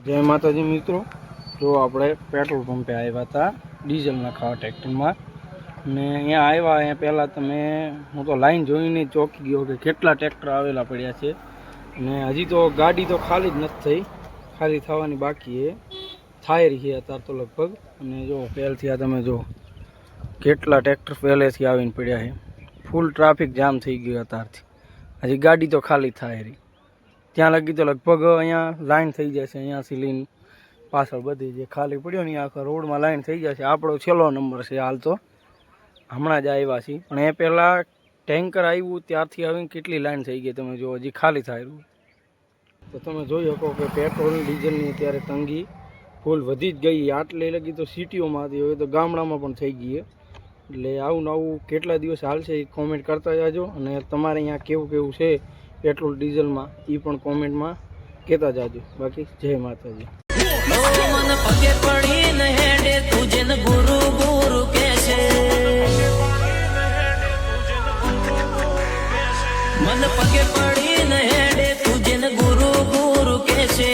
જય માતાજી મિત્રો, જો આપણે પેટ્રોલ પંપે આવ્યા હતા ડીઝલ નાખવા ટ્રેક્ટરમાં ને અહીંયા આવ્યા. અહીંયા પહેલાં હું તો લાઈન જોઈને ચોંકી ગયો કે કેટલા ટ્રેક્ટર આવેલા પડ્યા છે. અને હજી તો ગાડી તો ખાલી જ નથી થઈ, ખાલી થવાની બાકી છે, થાય રહી છે અત્યારે તો લગભગ. અને જો પહેલથી આ તમે જો કેટલા ટ્રેક્ટર પહેલેથી આવીને પડ્યા છે. ફૂલ ટ્રાફિક જામ થઈ ગયો અત્યારથી. હજી ગાડી તો ખાલી થાય રહી. ત્યાં લગી તો લગભગ અહીંયા લાઈન થઈ જશે. અહીંયાથી લઈને પાછળ બધી જે ખાલી પડ્યો ને આખા રોડમાં લાઈન થઈ જશે. આપણો છેલ્લો નંબર છે હાલ તો, હમણાં જ આવ્યા છીએ. પણ એ પહેલાં ટેન્કર આવ્યું ત્યારથી આવીને કેટલી લાઈન થઈ ગઈ તમે જો, હજી ખાલી થાય. તો તમે જોઈ શકો કે પેટ્રોલ ડીઝલની અત્યારે તંગી ફૂલ વધી જ ગઈ. આટલી લગી તો સિટીઓમાં હતી, હવે તો ગામડામાં પણ થઈ ગઈ. એટલે આવું નવું કેટલા દિવસ હાલશે એ કોમેન્ટ કરતા જાજો. અને તમારે અહીંયા કેવું કેવું છે પેટ્રોલ ડીઝલમાં એ પણ કોમેન્ટમાં કહેતા જાજો. બાકી જય માતાજી. मन पगे पड़ी न हेडे तुझे न गुरु गुरु कैसे मन पगे पड़ी न हेडे तुझे न गुरु गुरु कैसे